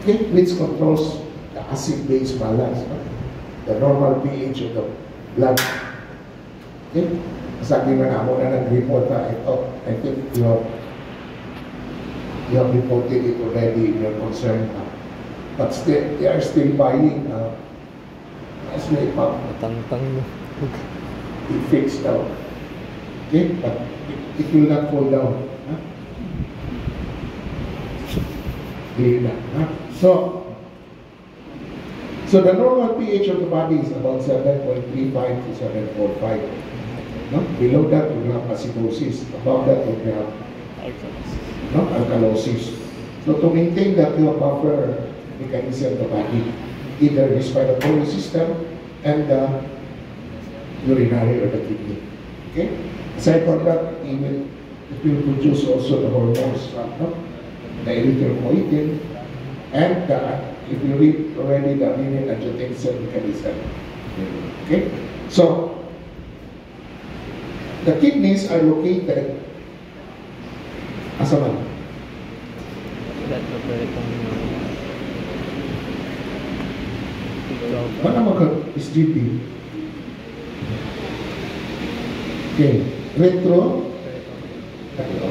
Okay, which controls the acid-base balance, the normal pH of the blood. Okay, sabi na mo na nag-report na ito. I think you have reported it already in your concern. But still, they are still buying as may pump. It fixed out. Okay, but it will not fall down. So the normal pH of the body is about 7.35 to 7.45. No? Below that, we have acidosis. Above that, we have alkalosis. So to maintain that, you have buffer mechanism of the body, either respiratory system and the urinary or the kidney. Okay? Aside from that, it will produce also the hormones, the erythropoietin, and if you read already the renin-angiotensin mechanism. Okay? So, the kidneys are located as a man. Mana mag-SGP? Okay. Retro.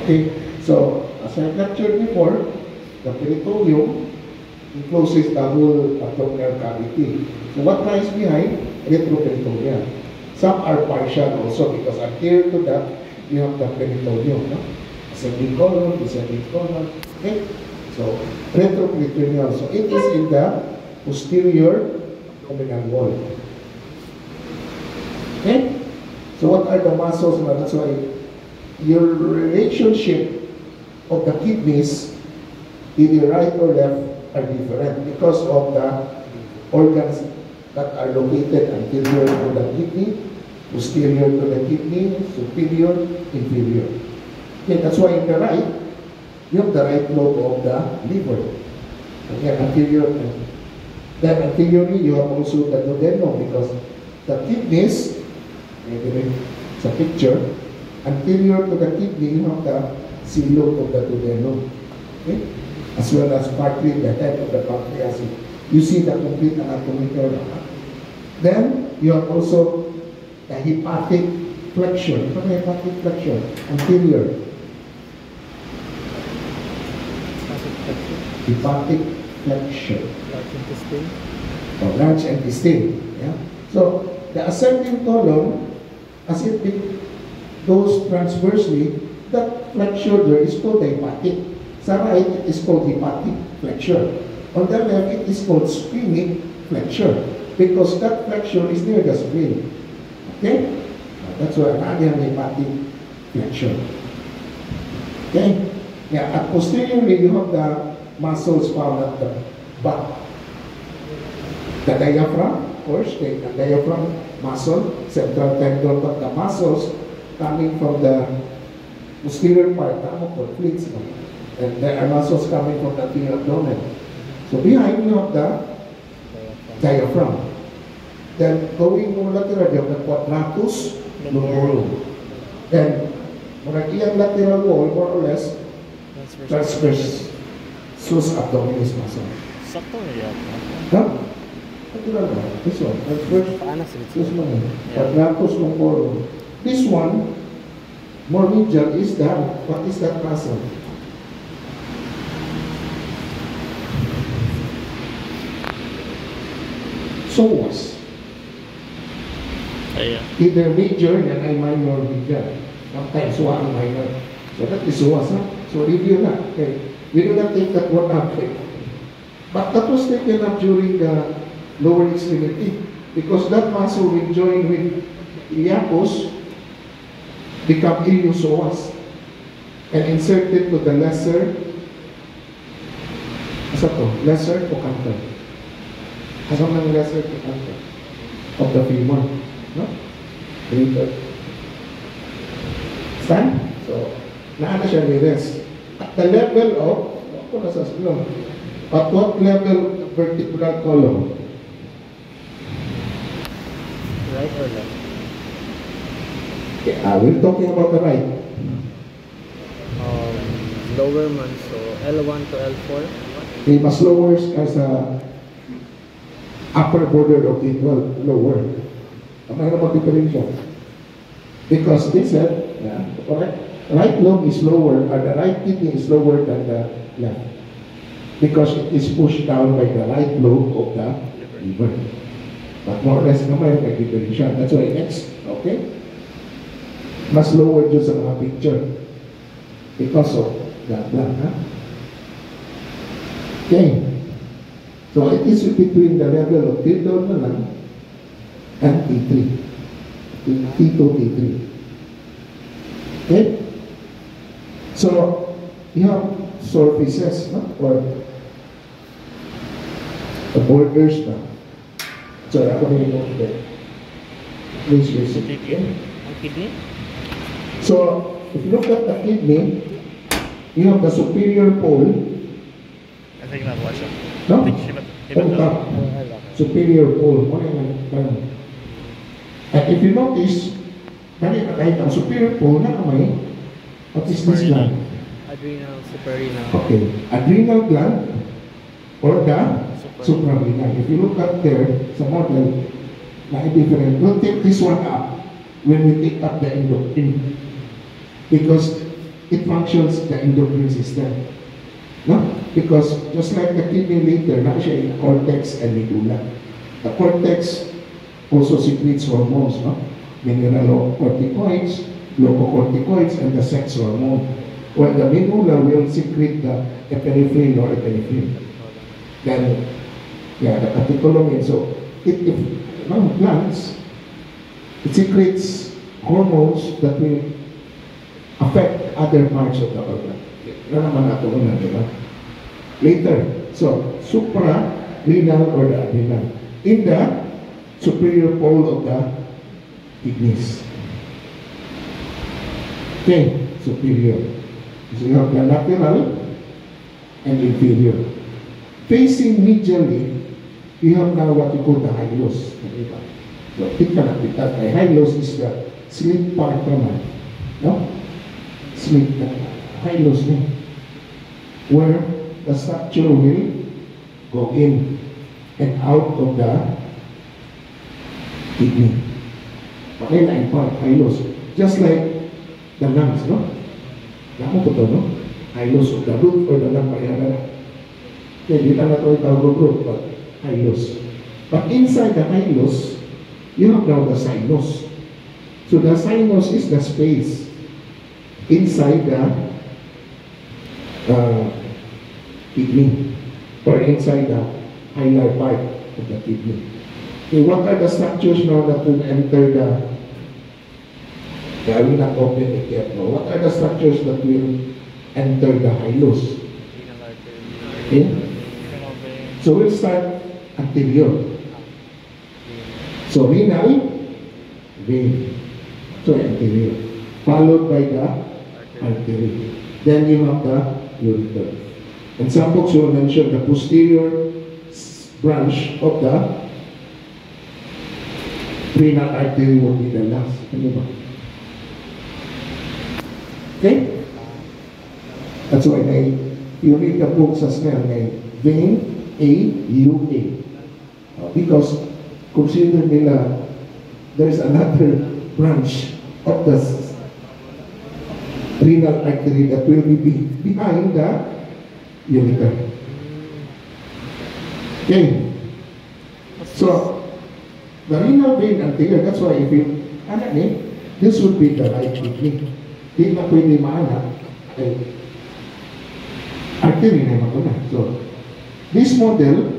Okay. So, as I captured before, the peritoneum encloses the whole abdominal cavity. So what lies behind? Retroperitoneum. Some are partial also because anterior to that, you have the peritoneum. No? Ascending colon, descending colon. Okay? So, retroperitoneal. So it is in the posterior abdominal wall. Okay? So what are the muscles? That's why your relationship of the kidneys, either right or left, are different because of the organs that are located anterior to the kidney, posterior to the kidney, superior, inferior. Okay, that's why in the right, you have the right lobe of the liver. Okay, anterior. Then anteriorly, you have also the duodenum because the kidneys, it's a picture, anterior to the kidney, you have the cilium of the duodenum. Okay? As well as partly the head of the pancreas. You see the complete anatomical. Then you have also the hepatic flexion. What is hepatic flexion? Anterior. Hepatic flexion. Large intestine. Oh, large intestine. Yeah. So the ascending colon, as it goes transversely, that flexure there is called the hepatic. Sa right, it is called hepatic flexure. On the left, it is called splenic flexure because that flexure is near the spleen. Okay? That's why I have hepatic flexure. Okay? Yeah, at posteriorly, you have the muscles found at the back. The diaphragm, of course, the diaphragm muscle, central tendon, but the muscles coming from the posterior part, fleets. And there are muscles coming from the abdomen. So behind you have the diaphragm. Then going more lateral, you have the quadratus lumborum. Then, iyang lateral wall, more or less, transverse sus abdominis muscle. Sakto na yan. Huh? Lateral wall. This one. Transverse. This one. Quadratus lumborum. This one, more medial, is that. What is that muscle? Psoas. Either major and I minor major. Sometimes one minor. So that is psoas. So review na. Okay. We do not take that one up. Okay. But that was taken up during the lower extremity because that muscle will join with iliacus, become iliopsoas, and inserted to the lesser trochanter. Kasama ng lesser trochanter of the femur. No? Stand? So, naana siya rest. At the level of, at what level of vertebral column? Right or left? Okay, we're talking about the right. Lower man, so L1 to L4. Okay, mas lower as a upper border of the 12, lower. May naman differential. Because they said, correct, right lobe is lower, or the right kidney is lower than the left. Because it is pushed down by the right lobe of the liver. But more or less naman may differential. That's why next, okay? Mas lower dyan sa mga picture. Because of the blood, Okay. So it is between the level of T2 na lang and T3. T2, T3. Okay? So, you have surfaces, no? Or the borders na. So, ako na yung please listen. Ang kidney? So, if you look at the kidney, you have the superior pole, Kasi ginagawa siya. no? On top, superior pole. Ano yung term? And if you notice, kahit ang superior pole na kamay, what is this gland? Adrenal, suprarenal. Okay, adrenal gland or the suprarenal. If you look up there, sa model, na different. We'll take this one up when we take up the endocrine. Because it functions the endocrine system. No? Because just like the kidney later, na siya in cortex and medulla. The cortex also secretes hormones, no? Mineralocorticoids, glucocorticoids, and the sex hormone. While the medulla will secrete the epinephrine or epinephrine. Then, yeah, the catecholamine. So, if plants, it secretes hormones that will affect other parts of the organ. Ano naman nato una, di ba? Later, so, suprarenal or the adrenal. In the superior pole of the kidneys. Okay, superior. So you have the lateral and inferior. Facing medially, you have now what you call the hilus. So, the hilus is the sleep part naman. No? Sleep hilus na. Where the structure will go in and out of the kidney. Okay, na part, hilus. Just like the lungs, no? Naku po ito, no? Hilus of the root or the lung payanan. Okay, di na ito itawag root, but hilus. But inside the hilus, you have now the sinus. So the sinus is the space inside the kidney or inside the hilar part of the kidney. Okay, what are the structures now that will enter the I will not open it yet. No? What are the structures that will enter the hilus? Okay? So we'll start anterior. So renal vein. So anterior. Followed by the artery. Then you have the ureter. And some books will mention the posterior branch of the renal artery will be the last. Ano ba? Okay? That's why you read the books as well, vein A-U-A. Because consider nila there's another branch of the renal artery that will be behind the ureter. Okay? So, the renal vein anterior, that's why if you, this would be the right kidney. Di na pwede maanak, artery na makuna. So, this model,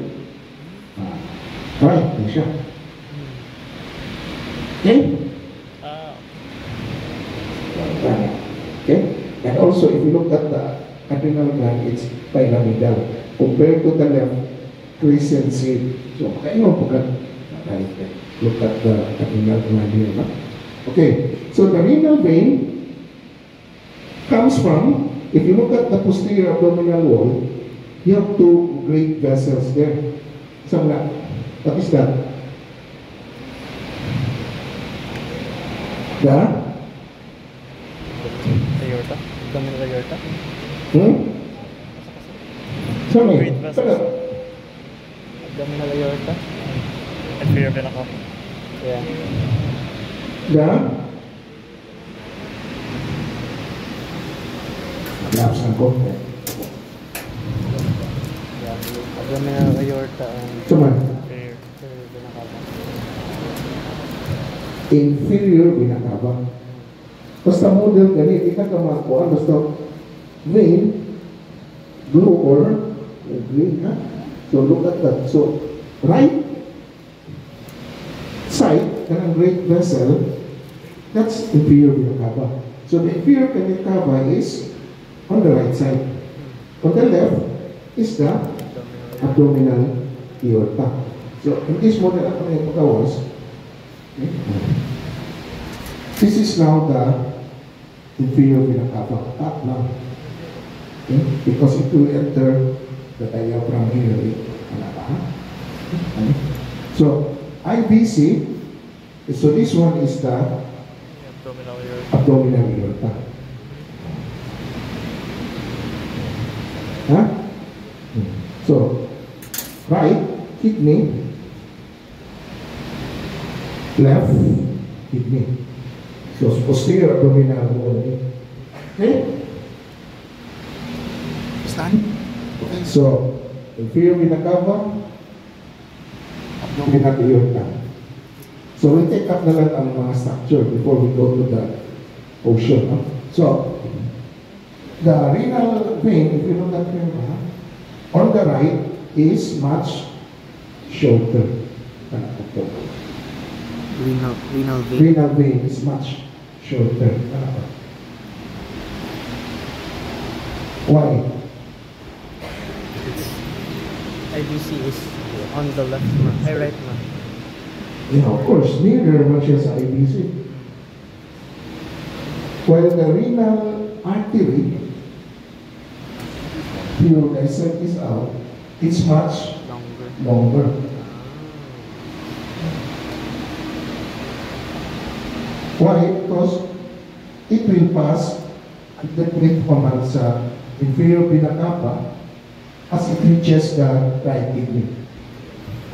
right, na siya. Okay? Okay? And also, if you look at the adrenal gland, it's pyramidal. Compared to the left, crescent shape. So, kayo po ka, look at the adrenal gland here. Okay, so the renal vein comes from, if you look at the posterior abdominal wall, you have two great vessels there. Isang na, what is that? The? Aorta? Abdominal aorta? Sorry, Great vessels. pero, Abdominal aorta. Inferior vena cava. Yeah. yeah. Labs ng konti. Yeah. Abdominal aorta and Suman, inferior vena cava. inferior binakaba. Basta model gani, di ka kamakuha. Basta vein, blue or green, ha? So look at that. So, right side, kanang great vessel, that's inferior vena cava. So the inferior vena cava is on the right side. On the left is the abdominal aorta. So in this model, ako na yung pagkawas. Okay. This is now the inferior vena cava. Up now. Okay. Because it will enter the diaphragm here. Okay. So IVC, so this one is the Abdominal aorta. abdominal aorta. Huh? So, right kidney, left kidney. So, posterior abdominal only. Okay? Stand. Okay. So, inferior vena cava, abdominal aorta. So, we take up na lang ang mga structure before we go to the ocean. No? So, the renal vein, if you look at here, on the right is much shorter. Renal vein. Renal vein is much shorter. Why? It's IVC is on the left ma. Ay, right ma. Yeah, of course, neither much as IBC. While the renal artery, you dissect this out, it's much Longer. longer. Why? Because it will pass at the great command sa inferior vena cava as it reaches the right kidney.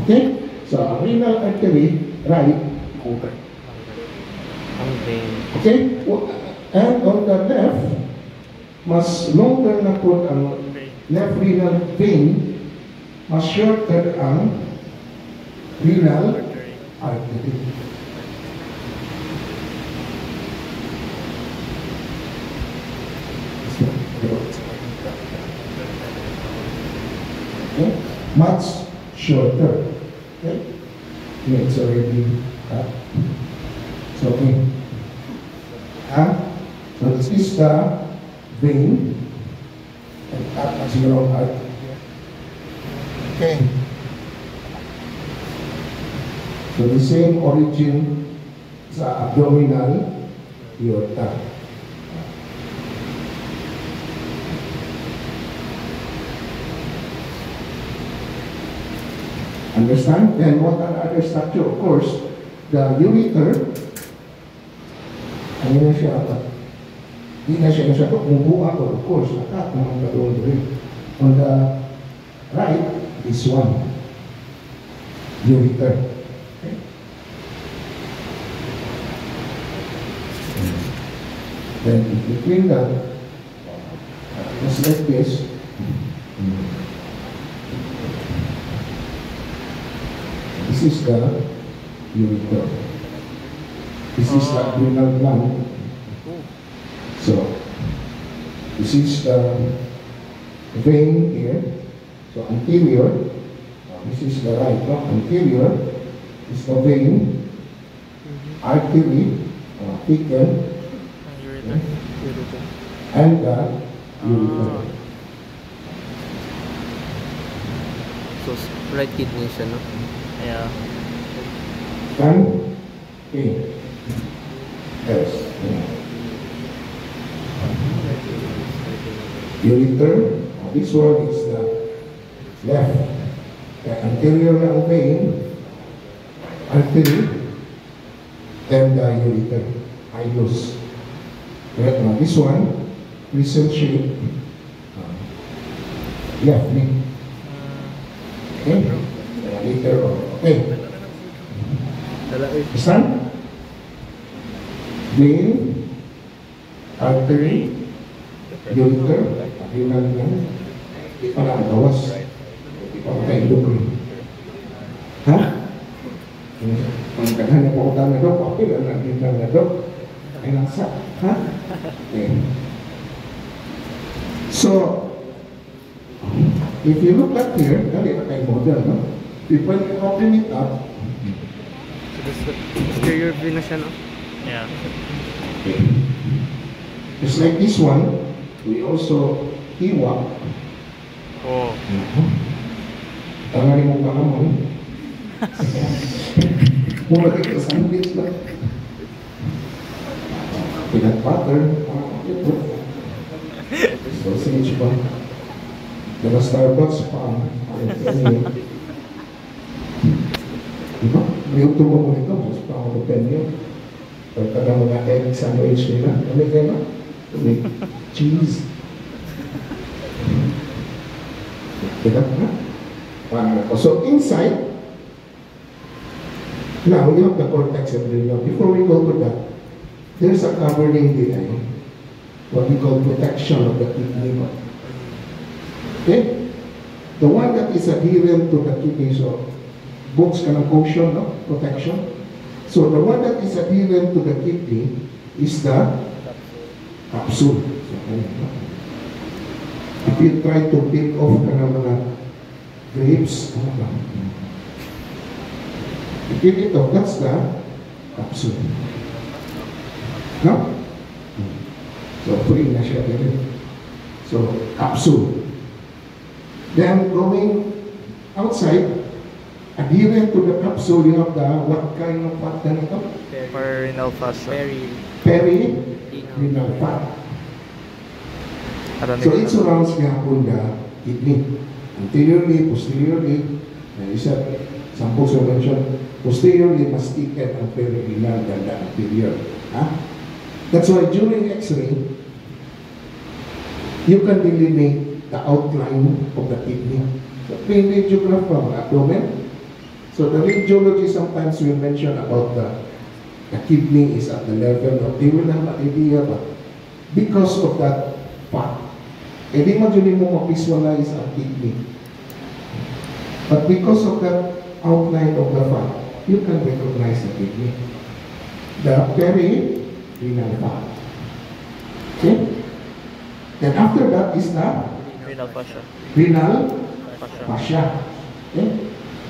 Okay? So, ang renal artery, right, over. Ang vein. Okay? And on the left, mas longer na po ang left renal vein, mas shorter ang renal artery. Okay? Much shorter. Okay? Okay, it's already cut. So, okay. So this is the vein and as your own heart. Okay. So the same origin sa abdominal aorta. Understand? Then what are other structure? Of course, the ureter. Ano na siya? Hindi na siya kumubuha ko. Of course, nakat naman gagawin rin. On the right, this one. Ureter. Okay? Then, in between that, just like this. This is the ureter. This is the adrenal gland. So, this is the vein here. So, anterior. This is the right. No? Anterior is the vein. Artery. Thicken. And the ureter. So, right kidney siya, no? Yeah. And A. Yes. Ureter. This one is the left. The anterior ng vein, artery, and the ureter. Hilus. Right now, this one, crescent shape. Left knee. Okay? Later on. Okay. Saan? Vein, artery, ureter, renal gland. Di pa na ang gawas. Di pa maka-endocrine. Ha? Ang kadhan na po na daw, papil ang renal na daw. Ay nasa. Ha? Okay. So, if you look at here, dali na tayo model, no? If when you open it up, So this is posterior view na siya, no? Yeah. okay. Just like this one, we also iwak. Oh. Tanganin mo ka naman. Mula kayo sa sandwich na. Peanut butter. Sausage ba? Diba Starbucks pa? Diba? May utubo mo ito. Mas pa ako penyo. Pagkada mga egg sandwich nila. Ano kayo na? May cheese. Diba na? So inside, now we have the cortex embryonium. Before we go to that, there's a covering DNA, what we call protection of the kidney. Okay? The one that is adherent to the kidney, so books can caution, no? Protection. So the one that is adherent to the kidney is the capsule. So, if you try to pick off mga grapes, if it off, that's the capsule. No? So, free na siya. So, capsule. Then, going outside, adherent to the capsule, you have the, what kind of fat na ito? Perineal fascia. Perineal fat. So, it surrounds the kidney. Anteriorly, posteriorly, some folks will mention, posteriorly, masticated and perirenal than the anterior. That's why during X-ray, you can delineate the outline of the kidney. So, plain radiograph from abdomen. So, the radiology sometimes will mention about the kidney is at the level of, they will have an idea, but because of that fat, hindi mo dyan mo ma-visualize ang kidney. But because of that outline of the fat, you can recognize the kidney. The perirenal fat. Okay? Then after that is the Renal fascia. renal fascia. Okay?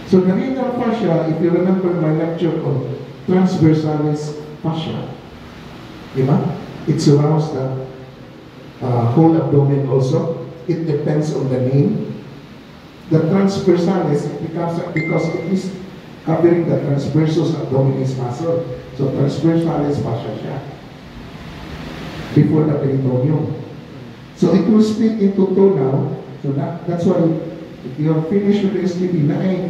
So the renal fascia, if you remember my lecture on transversalis fascia, diba? It surrounds the whole abdomen also. It depends on the name. The transversalis, it becomes, because it is covering the transversus abdominis muscle. So transversalis fascia siya. Before the peritoneum. So it will split into two now. So that's why if you are finished with the STD, na ay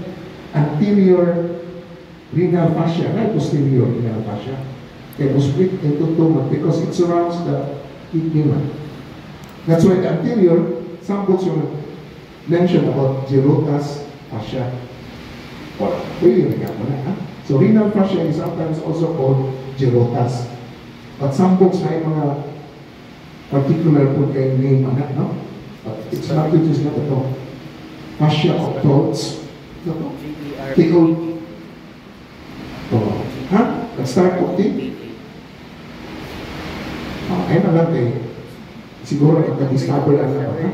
anterior renal fascia, na posterior renal fascia. It will split into two because it surrounds the kidney. That's why the anterior, some books will mention about Gerota's fascia. So renal fascia is sometimes also called Gerota's. But some books may mga particular po kay name anak, no? But it's not, it is not at all. Fascia of thoughts. T-O. Ha? Nag-start po, T? Ayun na lang kayo. Siguro nagka-discover ang ano, ha?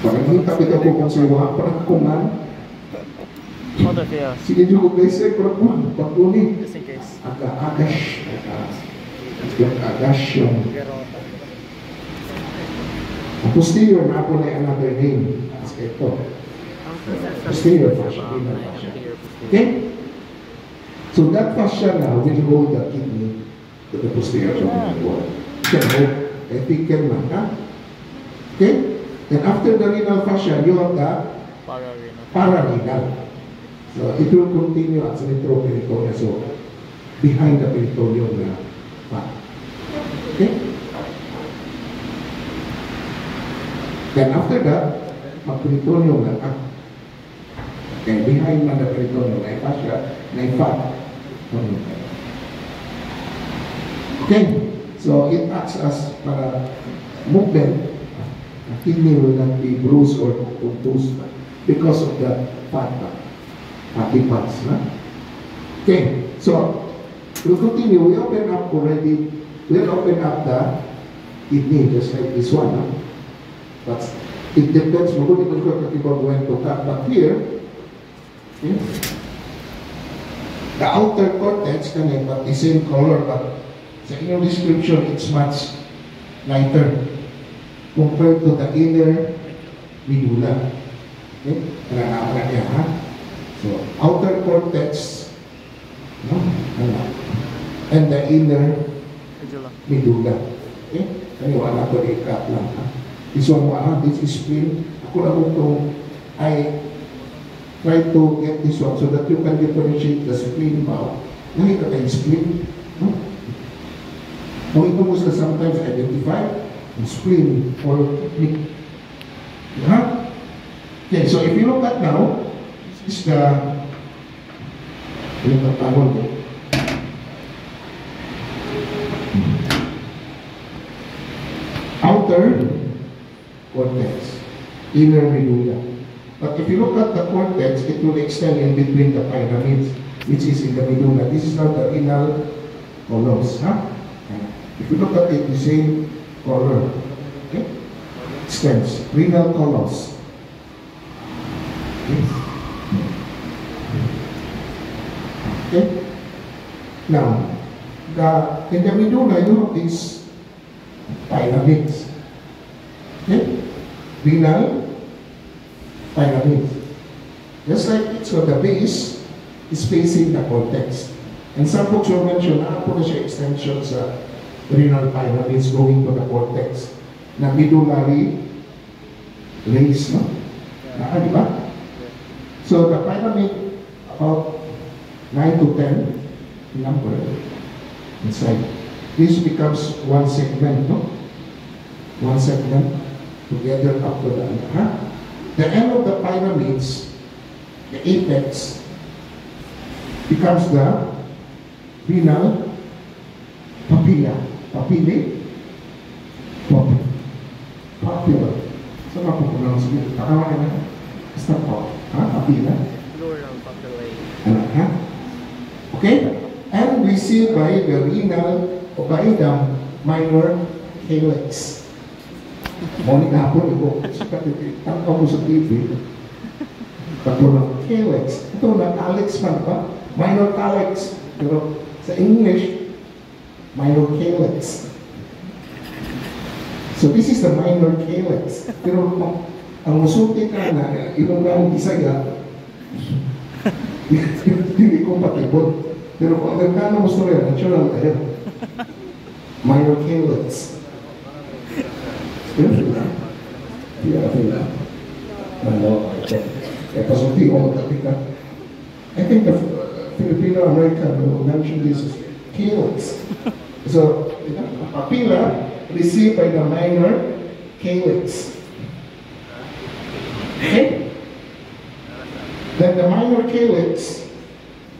Pag-naghinta kita po kung siwa, parang kuman. Sige nyo kung guys, parang kuman. Pag-uni. Just in case. Aga-agash. Agash yung. Posterior na po na another name. Ito. Posterior fascia. Okay? So that fascia now will hold the kidney to the posterior abdominal wall. Can hold. I think can man, ha? Okay? Then after the renal fascia, you have the pararenal. So it will continue as an retroperitoneal. So behind the peritoneum na fat. Okay? Then after that, mag-peritoneum na behind man the peritoneum, na fascia, na fat. Okay, so it acts as para movement. The kidney will not be bruised or contused because of the fatty parts. Okay, so we'll continue. We open up already. We'll open up the kidney just like this one. But it depends. Magulit ko kung when to cut. But here, okay, the outer cortex can but the same color. But sa inyong description, it's much lighter compared to the inner medulla. Okay? Niya, ha? So, outer cortex, no? And the inner medulla. Okay? Kaniwala ko i-cut lang, ha? This one, this is spleen. Ako lang itong, I try to get this one so that you can differentiate the spleen ba? Nakita kayo spleen? No? Kung ito mo sometimes identify spleen or kidney. Yeah? Okay, so if you look at now, this is the outer cortex, inner medulla. But if you look at the cortex, it will extend in between the pyramids, which is in the medulla. This is not the renal columns. Huh? If you look at it, the same color, okay? Extends, renal columns. Okay? Now, in the medulla, you have these pyramids. Okay? Renal pyramids. Just like it, so the base is facing the cortex. And some books will mention na po na siya extension sa renal pyramids going to the cortex na medullary rays, no? Di ba? So the pyramid, about 9 to 10 number inside. This becomes one segment, no? One segment together up to the other. Huh? The end of the pyramids, the apex, becomes the renal papilla. Papilla? Papilla. So, mapupulang sige. Takawa na. Basta po. Ha? Papilla? Plural papillae. Ano? Ha? Okay? And we see by the renal o by the minor calyx. Maulit na po, tangkaw mo sa TV. Pagpulang calyx. Ito na, calyx man ba? Minor calyx. Pero sa English, minor calyx. So this is the minor calyx. Pero ang musulti ka na, ibang lang Bisaya, hindi compatible. Pero kung Amerikano mo storya, natural tayo. Minor calyx. Yeah, pasulti ko magkapita. I think the Filipino-American will mention this as calyx. So, papilla received by the minor calyx. Okay? Then the minor calyx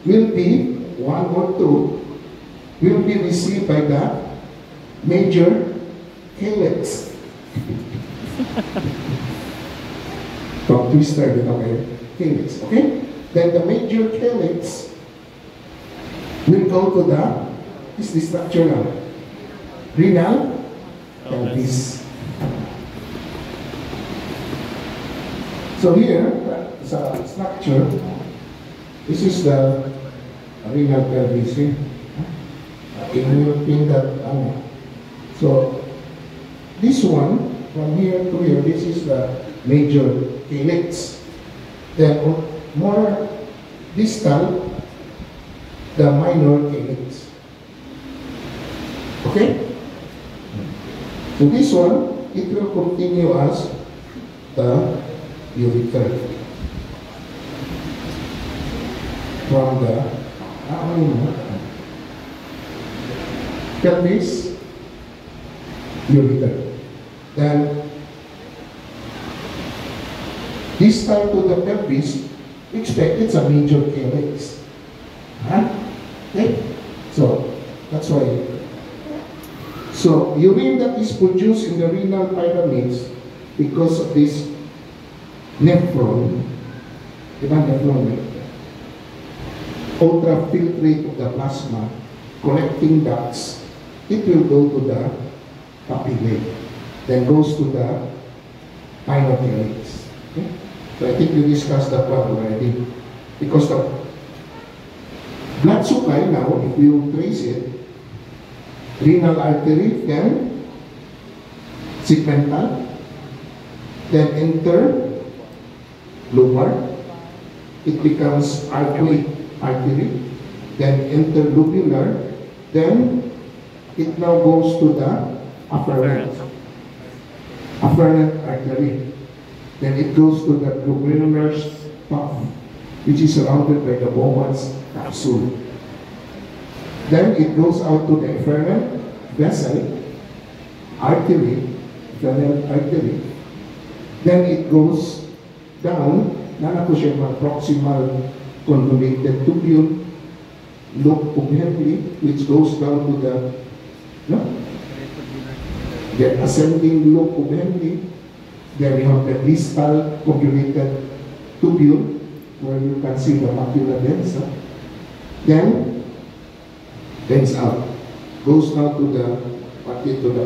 will be, one or two, will be received by the major calyx. From twister, calyx. Okay? Then the major calyx will go to the, is the structure now? Renal pelvis. So here, sa structure, this is the renal pelvis. In that, so this one, from here to here, this is the major calyx. Then more distal, the minor calyx. Okay? So this one, it will continue as the ureter. From the pelvis, ureter. Then distal to the pelvis expect it's a major calyx. Huh? Okay? So, that's why. So, urine that is produced in the renal pyramids because of this nephron, ultrafiltrate of the plasma, collecting ducts, it will go to the papillae, then goes to the pinocalyx. Okay? So I think we discussed that one already. Because the blood supply now, if you trace it, renal artery, then segmental, then enter lobar, it becomes artery, then interlobular, then it now goes to the afferent artery. Then it goes to the glomerular puff, which is surrounded by the Bowman's capsule. Then it goes out to the efferent vessel, artery, then it goes down, proximal convoluted tubule, lobe of Henle, which goes down to the ascending lobe of Henle. Then you have the distal convoluted tubule, where you can see the macula densa. Then bends out, goes now to the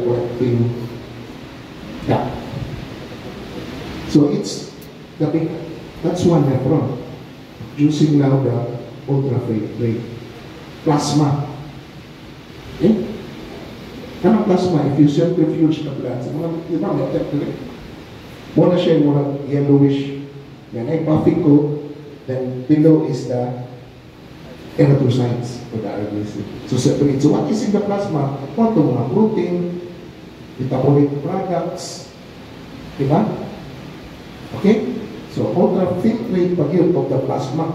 collecting duct. So it's the big, that's one nephron, using now the ultrafiltrate. Plasma. Okay? Ano plasma? If you centrifuge the blood, muna siya yung yellowish, yan ay puffy coat, then below is the erythrocytes or the RBC. So separate. So what is in the plasma? Ito mga protein, metabolic products, diba? Okay? So ultrafiltrate pag yun of the plasma.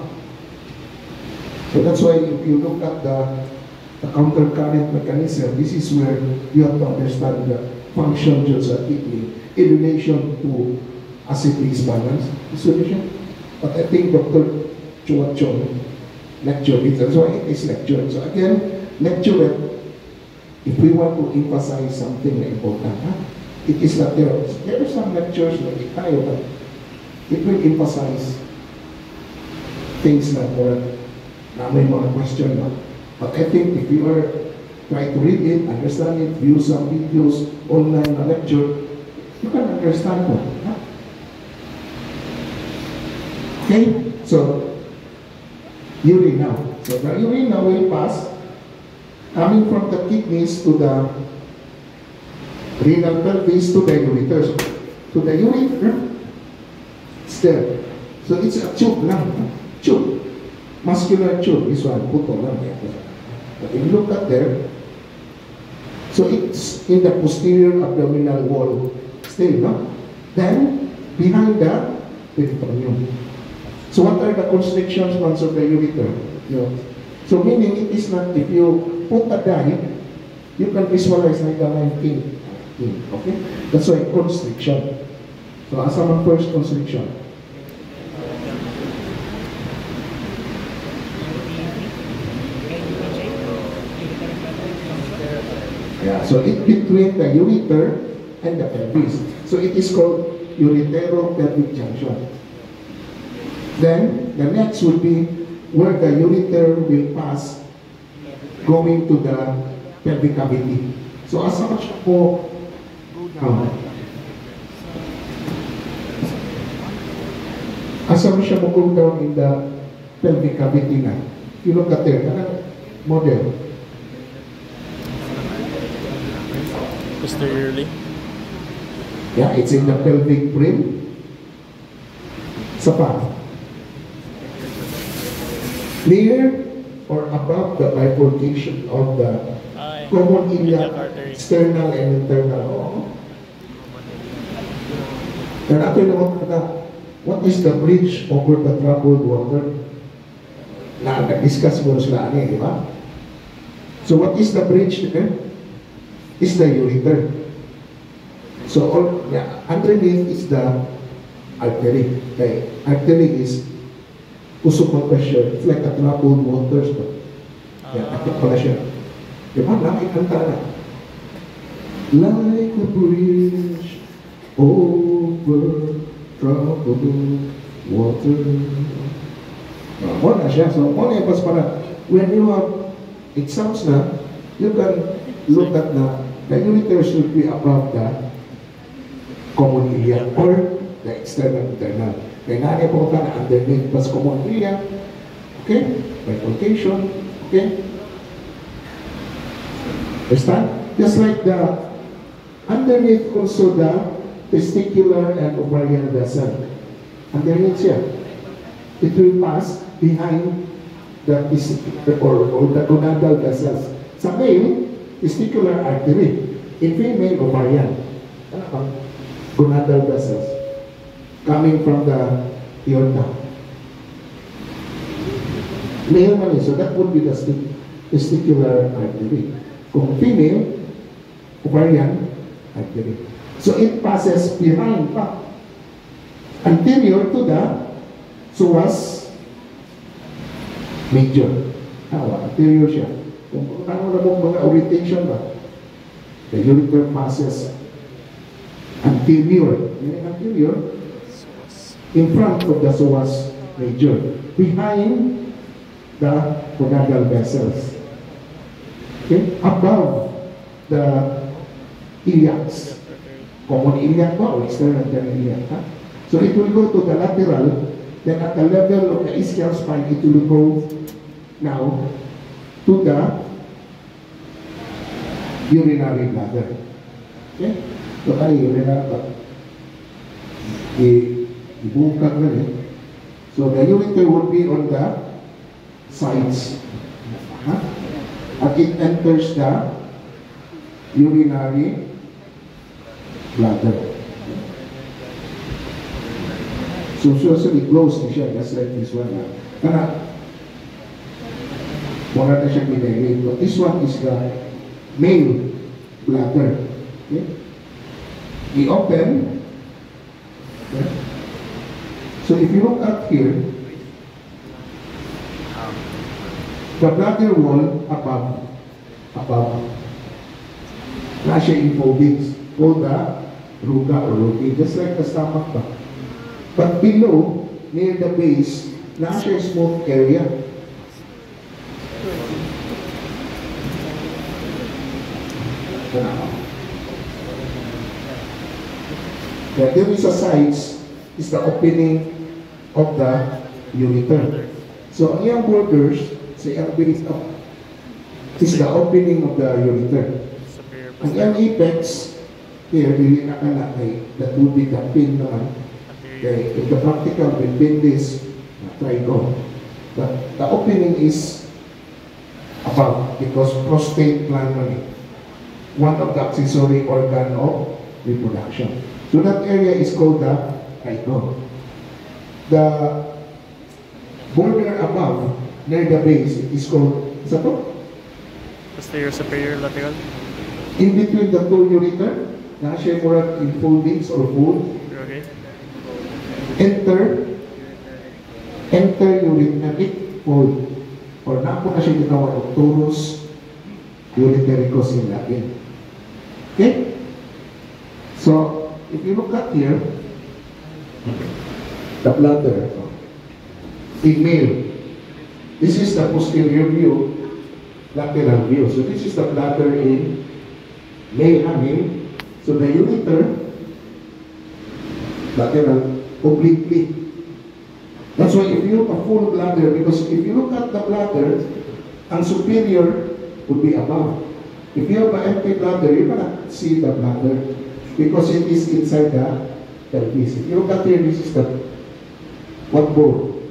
So that's why if you look at the countercurrent mechanism, this is where you have to understand the function of the kidney in relation to acid-base balance dissolution. But I think Dr. Chua Chong lecture it, that's why it is lecture. So again, lecture, if we want to emphasize something important, it is not there. There are some lectures like tayo, but it will emphasize things like na may mga question. But I think if you are trying to read it, understand it, view some videos, online na lecture, you can understand it. Okay? So, urine now. So the urine now will pass coming from the kidneys to the renal pelvis to the ureter. So the ureter, it's there. So it's a tube lang. Tube. Muscular tube. This one, puto lang. But if you look at there, so it's in the posterior abdominal wall still, no? Then, behind that, peritoneum. So what are the constrictions once of the ureter? You know? So meaning it is not, if you put a dye, you can visualize like the line king. Okay? That's why constriction. So asa man first constriction? Yeah, so it between the ureter and the pelvis. So it is called uretero-pelvic junction. Then the next would be where the ureter will pass going to the pelvic cavity. So as such po, asa mo siya go down in the pelvic cavity na. You look at there, model. Posteriorly. Yeah, it's in the pelvic brim. Sa pa. Near or above the bifurcation of the common iliac, external and internal. Then after what is the bridge over the troubled water? Na nag-discuss mo sila di ba? So what is the bridge there? Is the ureter. So underneath is the artery. Okay, artery is usok ng pressure. It's like a troubled waters. Yan, akit pala siya. Diba? Nakikanta na. Like a bridge over troubled water. Mo na siya. So, mo na yung para when you have exams na, you can look at the ureter should be above the common ilia or the external internal. Kaya nga po ka na underneath plus common ilia. Okay? Bifurcation. Okay? Understand? Just like the underneath also the testicular and ovarian vessel. Underneath siya. It will pass behind the or the gonadal vessels. Sa male, testicular artery. In female, ovarian. Gonadal vessels. Coming from the aorta. Male man, so that would be the testicular artery. Kung female, ovarian artery. So it passes behind pa. Anterior to the psoas major. Anterior siya. Kung ano na mong mga orientation ba? The ureter passes anterior. Anterior in front of the psoas major. Behind the gonadal vessels. Okay? Above the iliacs. Common iliac ba o external iliac? So it will go to the lateral, then at the level of the ischial spine, it will go now to the urinary bladder. Okay? So ay urinary bladder. Ibukag na rin. So the ureter will be on the sides. At it enters the urinary bladder. So usually close na siya, just like this one. Kana, wala na siya binigay. But this one is the male bladder. Okay? I-open. Okay? So if you look up here, the bladder wall above, na siya in foldings, called the ruga or rugi, just like the stomach ba. But below, near the base, na siya smooth area. Yeah, there is a sides, is the opening of the ureter. So, ang iyang borders, sa iyang bilis up, is the opening of the ureter. Ang iyang apex, here, dili na that would be the pin naman. Okay, if the practical will pin this, try go. But the opening is above because prostate gland money, one of the accessory organ of reproduction. So that area is called the trigon. The border above, near the base, is called, isa to? Posterior, superior, lateral. In between the two ureter, na siya mura in foldings or fold. Okay. Enter ureteric fold. Or napo na siya ginawa ng torus uretericus in Latin. Okay? So, if you look at here, the bladder, in male, this is the posterior view, lateral view. So this is the bladder in male and male. So the ureter, lateral, obliquely. That's why if you have a full bladder, because if you look at the bladder, ang superior would be above. If you have an empty bladder, you cannot see the bladder because it is inside the pelvis. If you look at here, this is the what bone?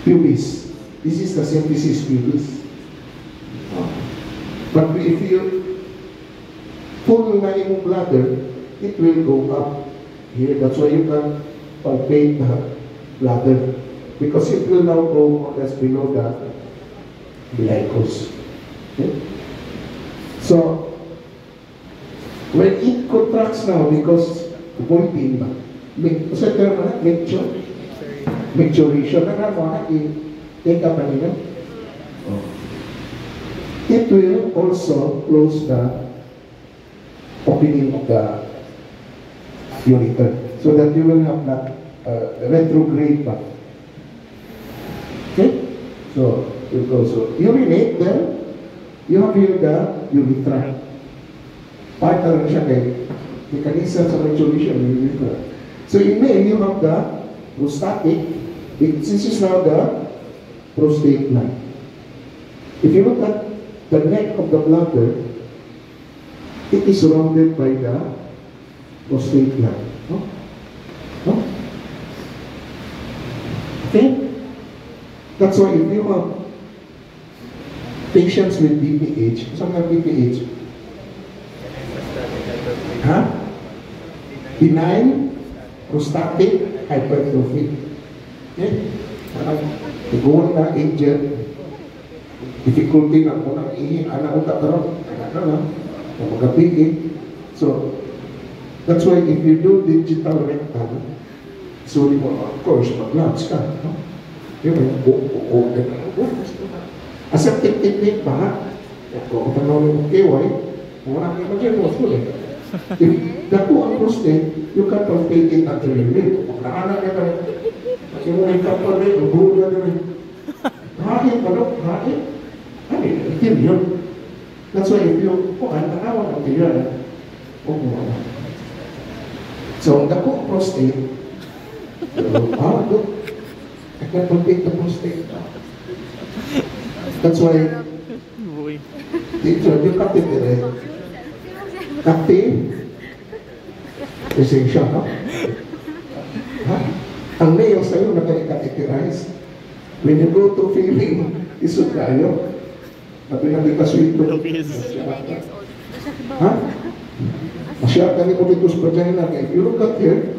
Pubis. This is the symphysis pubis. But if you full na yung bladder, it will go up here. That's why you can palpate the bladder because it will now go more or less below the umbilicus. Okay? So, when it contracts now, because voiding ba? Sa term na, micture? maturation. Take up kanina. Oh. It will also close the opening of the ureter so that you will have that retrograde back. Okay? So, you go. So, urinate, then you have here the urethra. Part na siya kay mechanism sa maturation ng urethra. So, in male, you have the prostatic. This is now the prostate gland. If you look at the neck of the bladder, it is surrounded by the prostate gland. No? No? Okay? That's why if you have patients with BPH, saan nga BPH? Huh? Benign prostatic hypertrophy. Okay? Iguan na agent, difficulty na po na anak ko karon, anak na magapigil. So, that's why if you do digital rectal, so of course, mag-labs ka. No? Aseptic technique pa, kung tanong mo KY, wala kayo mag-yan mo. If dako ang prostate, you can palpate it at your limit. Nakanak niya tayo. Kasi mo yung kapal rin, mabuho na rin. Hahit pa no? Hahit? Ano yun? That's why if you, tanawan ang tiyan, so, dako ang prostate, I can palpate the prostate. That's why, dito, yung catheter eh, active, essential, no? Ha? Ang nail sa'yo naka-catheterize. When you go to feeling, isod kayo. Nabi ka sweet mo. Ha? Masyad ka ni Ulitus Vagina. If you look at here,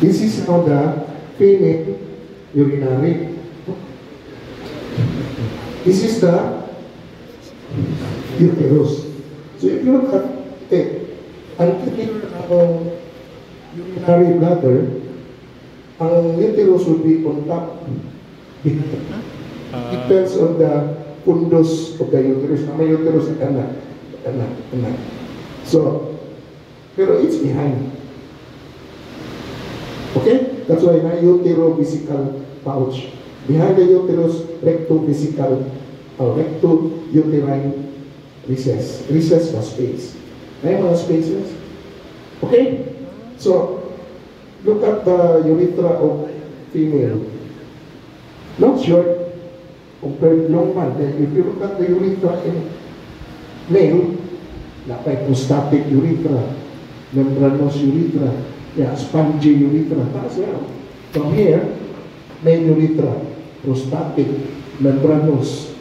this is now the female urinary. This is the uterus. So if you look at it, ang urinary bladder, ang uterus would be on top. It depends on the fundus of the uterus. May uterus anak. So, pero it's behind. Okay? That's why na uterovesical pouch. Behind the uterus, rectovesical, recto-uterine recess. Recess was space. May mga spaces. Okay? So, look at the urethra of female. Not short, compared long man. Then if you look at the urethra in male, napay prostatic urethra, membranous urethra, spongy urethra. From here, male urethra, prostatic, membranous,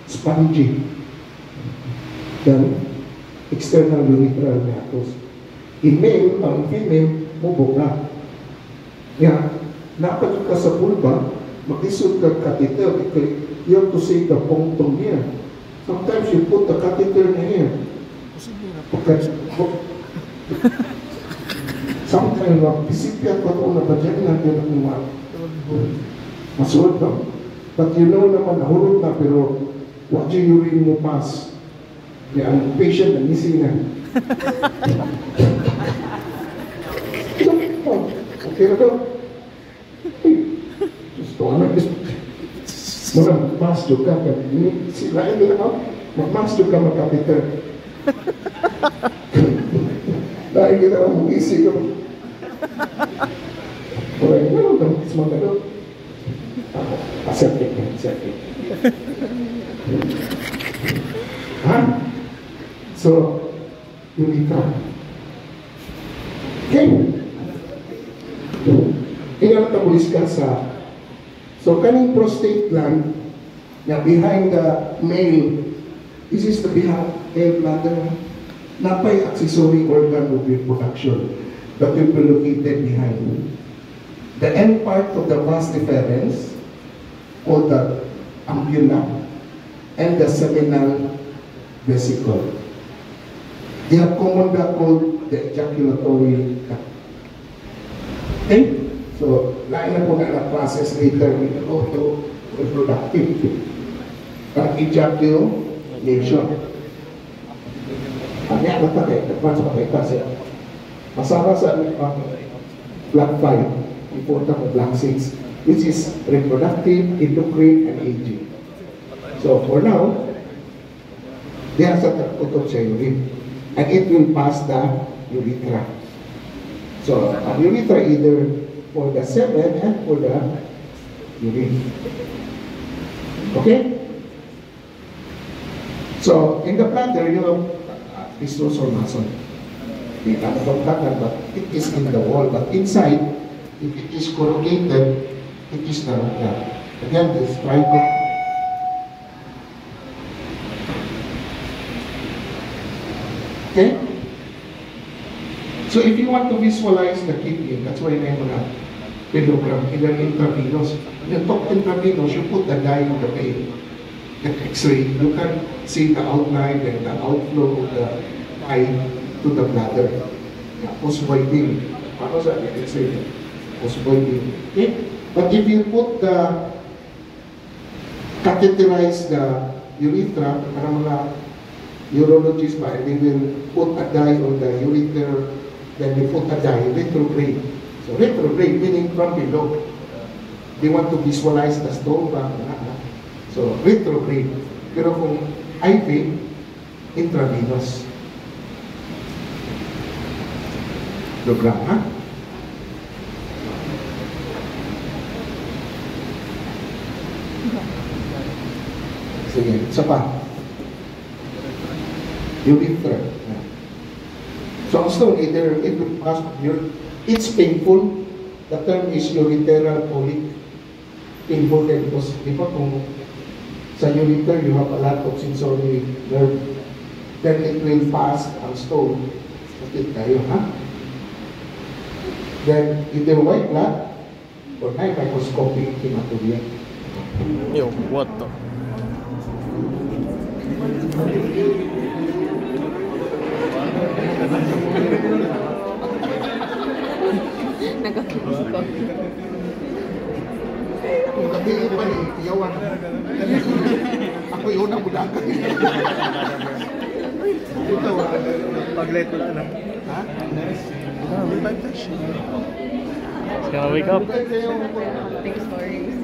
spongy. Then, external urethral meatus. In male, ang female, mubuga. Napat ka sa vulva, mag-isod ka catheter, you have to say the punctum here. Sometimes you put the catheter in here. Sometimes, mag-isipya ko ito na vagina, yun ang masuot na. But you know naman, nahulog na, pero what yung urine mo pass? Ang patient na missing na. Okay na daw. Gusto ko na. Muna, mag-mask ka. Sila ito na, mag-mask ka mag-catheter. Dahil kita lang mag-isip ka. Alright, ano daw? Semang daw. Aseptic. Ha? So, urethra. Okay? Ingat tabulis ka sa so kaning prostate gland na behind the male, this is the behind male bladder, napay accessory organ of reproduction that will be located behind. The end part of the vas deferens, called the ambula, and the seminal vesicle. They have common called the ejaculatory duct. Okay? So, lain na po na process later with auto-reproductive. Ejaculation. Ano yan? Advance pa kayo kasi masama sa block 5, important mo block 6, which is reproductive, endocrine, and aging. So, for now, they are sa utot sa urine. And it will pass the urethra. So, ang urethra either for the semen and for the urine. Okay? So, in the bladder, you have pistos or muscle. Hindi ka nabagtakan, but it is in the wall. But inside, if it is corrugated, it is the bladder. Again, this triangle. Okay? So if you want to visualize the kidney, that's why may mga pedogram, either intravenous. When you talk intravenous, you put the dye on the vein. The X-ray, you can see the outline and the outflow of the dye to the bladder. Yeah, postvoiding. Paano sa X-ray? Postvoiding. Okay? But if you put the catheterize the urethra, para mga urologists ba, they will put a dye on the urethra, then they put a dye, retrograde. So retrograde meaning from below. They want to visualize the stone ba? So retrograde. Pero kung IV, intravenous. Program, ha? Sige, isa pa. Urethra. So ang stone, either it will pass it's painful. The term is urethral colic. Painful din because di ba kung sa urethra you have a lot of sensory nerve, then it will pass ang stone. Sakit kayo, ha? Then either white blood or high microscopic hematuria. Yo, what the? Nagkakilos ko. Kung gabi pa ni Tiyawan. Ako yung unang budakan. Ito, Pag-late wala na. ha? It's gonna wake up. Big stories.